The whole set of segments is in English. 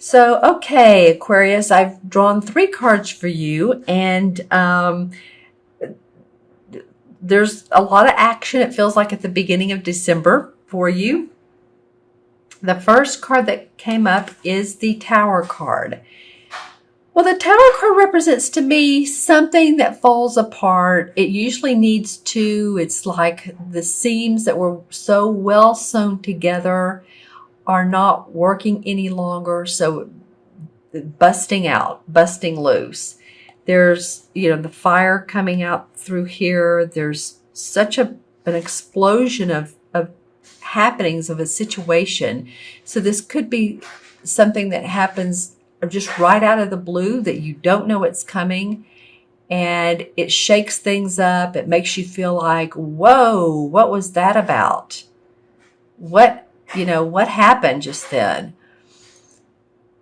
So, okay, Aquarius, I've drawn three cards for you, and there's a lot of action. It feels like at the beginning of December for you. The first card that came up is the Tower card. Well, the Tower card represents to me something that falls apart. It usually needs to. It's like the seams that were so well sewn together are not working any longer. So busting out, busting loose. There's, the fire coming out through here. There's such an explosion of happenings of a situation. So this could be something that happens just right out of the blue that you don't know it's coming. And it shakes things up. It makes you feel like, whoa, what was that about? What happened just then?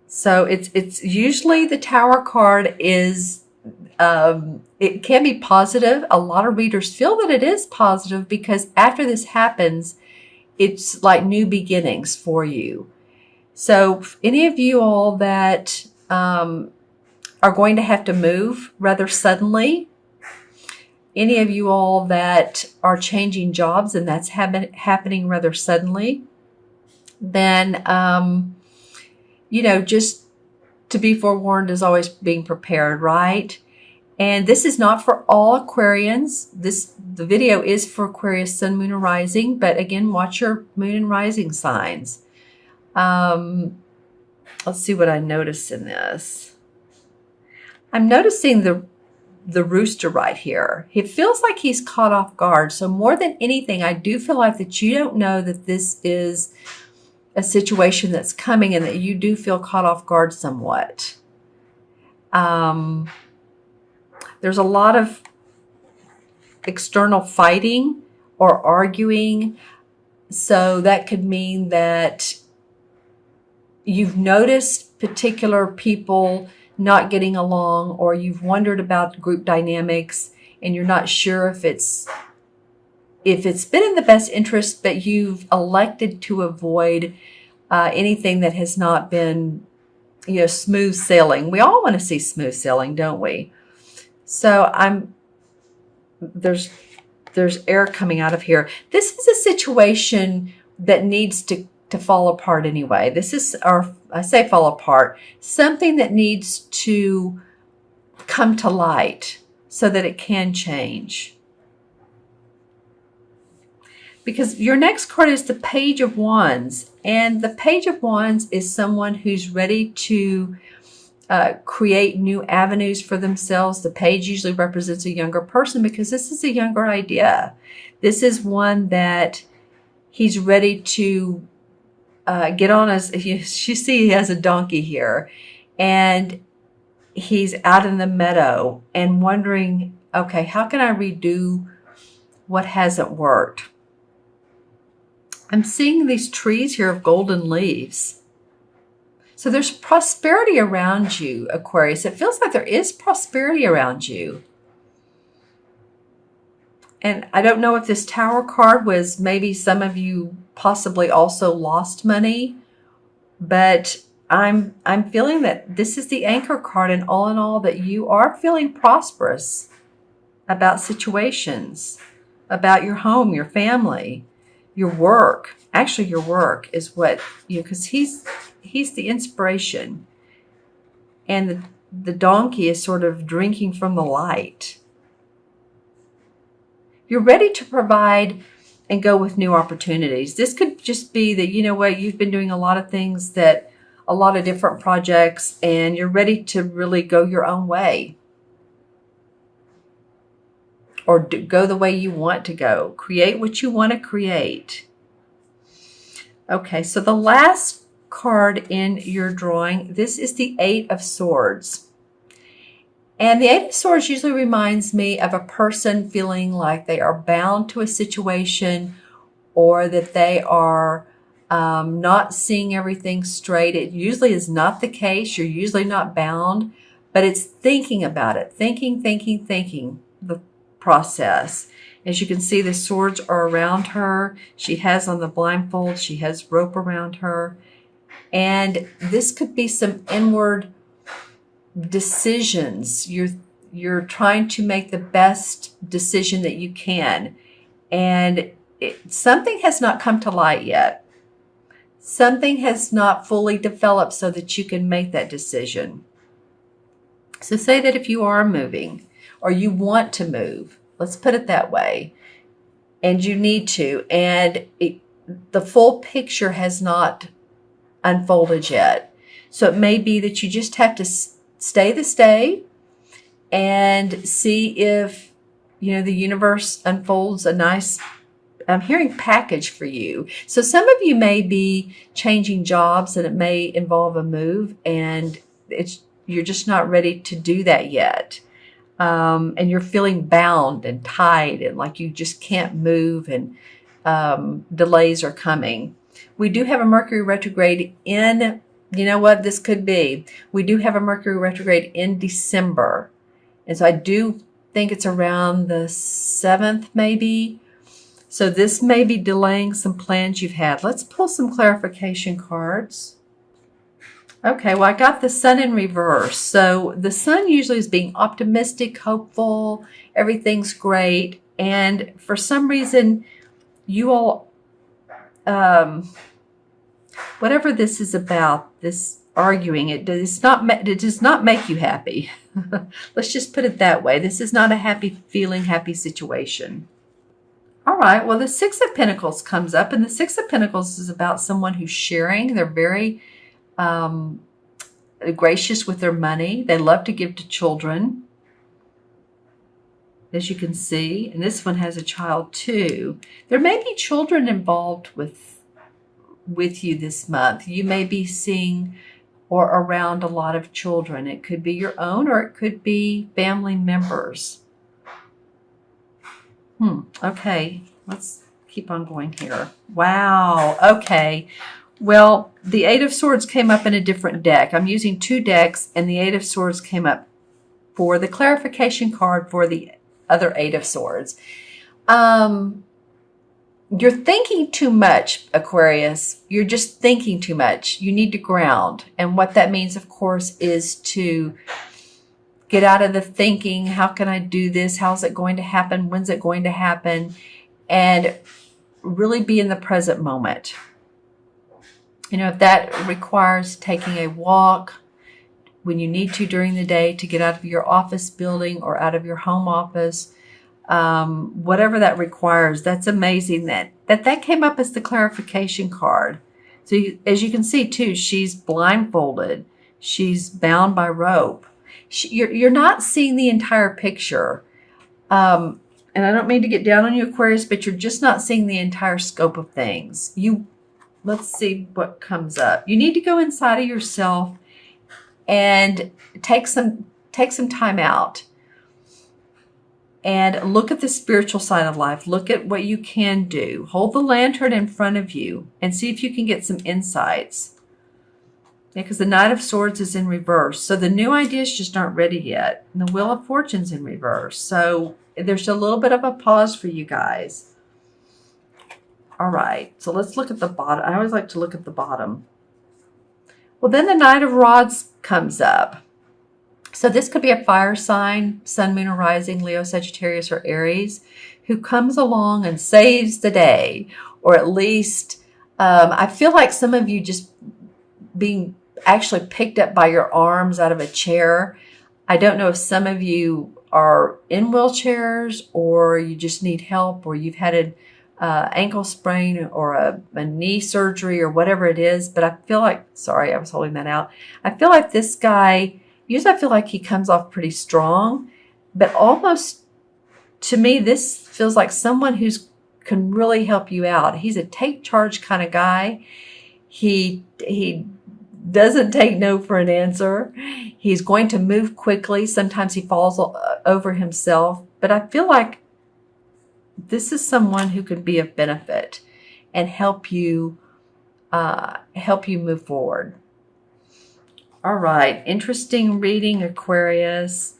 So it's usually the Tower card is, it can be positive. A lot of readers feel that it is positive because after this happens, it's like new beginnings for you. So any of you all that are going to have to move rather suddenly, any of you all that are changing jobs and that's happening rather suddenly, then just to be forewarned is always being prepared, right? And this is not for all Aquarians. The video is for Aquarius, Sun, Moon, and Rising, but again, watch your Moon and Rising signs. Let's see what I notice in this. I'm noticing the rooster right here. It feels like he's caught off guard. So more than anything, I do feel like that you don't know that this is a situation that's coming and that you do feel caught off guard somewhat. There's a lot of external fighting or arguing. So that could mean that you've noticed particular people not getting along, or you've wondered about group dynamics and you're not sure if it's been in the best interest, but you've elected to avoid anything that has not been, smooth sailing. We all want to see smooth sailing, don't we? So there's air coming out of here. This is a situation that needs to fall apart anyway. This is, or I say fall apart, something that needs to come to light so that it can change. Because your next card is the Page of Wands. And the Page of Wands is someone who's ready to create new avenues for themselves. The page usually represents a younger person because this is a younger idea. This is one that he's ready to get on. As you see, he has a donkey here. And he's out in the meadow and wondering, okay, how can I redo what hasn't worked? I'm seeing these trees here of golden leaves. So there's prosperity around you, Aquarius. It feels like there is prosperity around you. And I don't know if this Tower card was maybe some of you possibly also lost money, but I'm feeling that this is the Anchor card, and all in all that you are feeling prosperous about situations, about your home, your family, your work. Actually, your work is what because he's the inspiration, and the donkey is sort of drinking from the light. You're ready to provide and go with new opportunities. This could just be that, you've been doing a lot of things, that a lot of different projects, and you're ready to really go your own way, or go the way you want to go. Create what you want to create. Okay, so the last card in your drawing, this is the Eight of Swords. And the Eight of Swords usually reminds me of a person feeling like they are bound to a situation, or that they are not seeing everything straight. It usually is not the case. You're usually not bound, but it's thinking about it. Thinking, the process. As you can see, the swords are around her. She has on the blindfold. She has rope around her. And this could be some inward decisions. You're trying to make the best decision that you can. And something has not come to light yet. Something has not fully developed so that you can make that decision. So say that if you are moving or you want to move, let's put it that way, and you need to, and the full picture has not unfolded yet. So it may be that you just have to stay and see if, the universe unfolds a nice, I'm hearing package for you. So some of you may be changing jobs and it may involve a move, and you're just not ready to do that yet. And you're feeling bound and tied and like you just can't move, and delays are coming. We do have a Mercury retrograde in, you know what this could be? We do have a Mercury retrograde in December. And so I do think it's around the 7th maybe. So this may be delaying some plans you've had. Let's pull some clarification cards. Okay, well, I got the sun in reverse. So the sun usually is being optimistic, hopeful, everything's great. And for some reason, you all, whatever this is about, this arguing, it does not make you happy. Let's just put it that way. This is not a happy feeling, happy situation. All right, well, the Six of Pentacles comes up, and the Six of Pentacles is about someone who's sharing. They're very gracious with their money. They love to give to children, as you can see. And this one has a child too. There may be children involved with you this month. You may be seeing or around a lot of children. It could be your own, or it could be family members. Okay, let's keep on going here. Wow, okay. Well, the Eight of Swords came up in a different deck. I'm using two decks, and the Eight of Swords came up for the clarification card for the other Eight of Swords. You're thinking too much, Aquarius. You're just thinking too much. You need to ground. And what that means, of course, is to get out of the thinking, how can I do this? How's it going to happen? When's it going to happen? And really be in the present moment. If that requires taking a walk when you need to during the day to get out of your office building or out of your home office, whatever that requires, that's amazing that came up as the clarification card. So as you can see too, she's blindfolded. She's bound by rope. You're not seeing the entire picture. And I don't mean to get down on you, Aquarius, but you're just not seeing the entire scope of things. Let's see what comes up. You need to go inside of yourself and take some time out and look at the spiritual side of life. Look at what you can do. Hold the lantern in front of you and see if you can get some insights. Because the Knight of Swords is in reverse. So the new ideas just aren't ready yet. And the Wheel of Fortune's in reverse. So there's a little bit of a pause for you guys. All right, so let's look at the bottom. I always like to look at the bottom. Well, then the Knight of Rods comes up. So this could be a fire sign, Sun, Moon, or Rising, Leo, Sagittarius, or Aries, who comes along and saves the day. Or at least, I feel like some of you just being actually picked up by your arms out of a chair. I don't know if some of you are in wheelchairs, or you just need help, or you've had an ankle sprain or a knee surgery or whatever it is. But I feel like, sorry, I was holding that out. I feel like this guy, usually I feel like he comes off pretty strong, but almost to me, this feels like someone who's can really help you out. He's a take charge kind of guy. He doesn't take no for an answer. He's going to move quickly. Sometimes he falls over himself, but I feel like this is someone who can be of benefit and help you move forward. All right, interesting reading, Aquarius.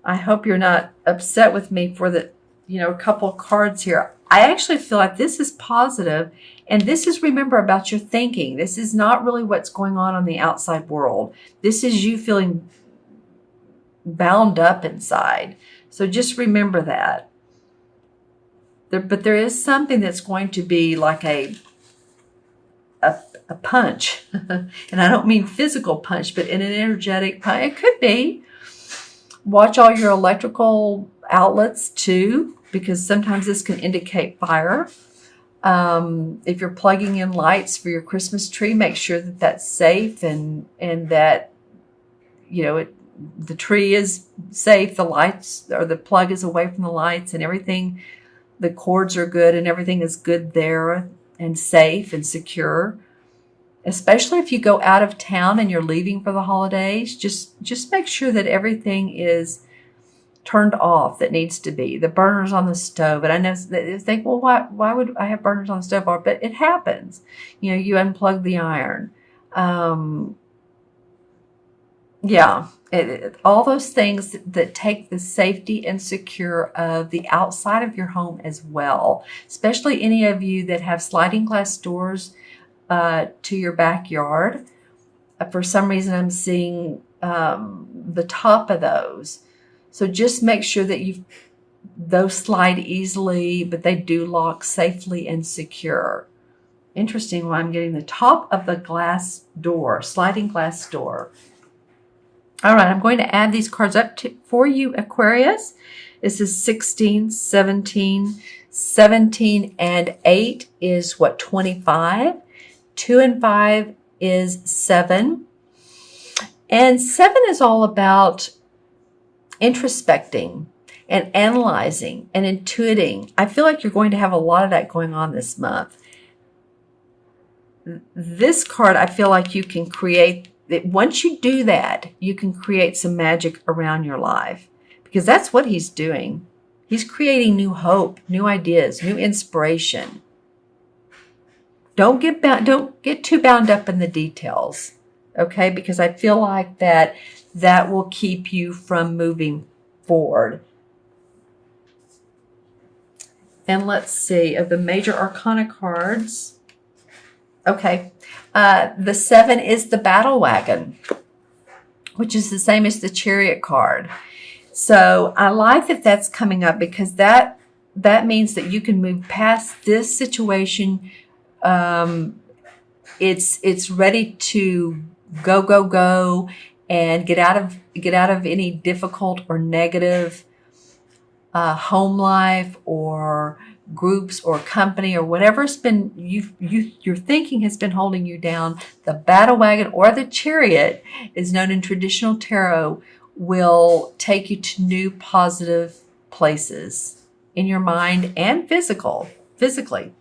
I hope you're not upset with me for the, a couple of cards here. I actually feel like this is positive, And this is, remember, about your thinking. This is not really what's going on the outside world. This is you feeling bound up inside. So just remember that. But there is something that's going to be like a punch. And I don't mean physical punch, but in an energetic punch. It could be. Watch all your electrical outlets too, because sometimes this can indicate fire. If you're plugging in lights for your Christmas tree, make sure that that's safe and that, you know, the tree is safe, the lights or the plug is away from the lights and everything, the cords are good and everything is good there and safe and secure. Especially if you go out of town and you're leaving for the holidays, just make sure that everything is turned off that needs to be. The burners on the stove. And I know they think, well, why would I have burners on the stove? But it happens. You know, you unplug the iron. All those things that take the safety and secure of the outside of your home as well. Especially any of you that have sliding glass doors to your backyard. For some reason, I'm seeing the top of those. So just make sure that those slide easily, but they do lock safely and secure. Interesting, I'm getting the top of the glass door, sliding glass door. All right, I'm going to add these cards up for you, Aquarius. This is 16, 17, 17, and 8 is what, 25. 2 and 5 is 7. And 7 is all about introspecting and analyzing and intuiting. I feel like you're going to have a lot of that going on this month. This card, I feel like you can create, once you do that, you can create some magic around your life, because that's what he's doing. He's creating new hope, new ideas, new inspiration. Don't get too bound up in the details, okay? Because I feel like that will keep you from moving forward. And let's see, of the major arcana cards, okay, the 7 is the battle wagon, which is the same as the chariot card. So I like that that's coming up, because that means that you can move past this situation. It's ready to go and get out of any difficult or negative home life or groups or company or whatever's been your thinking has been holding you down. The battle wagon or the chariot is known in traditional tarot, will take you to new positive places in your mind and physically.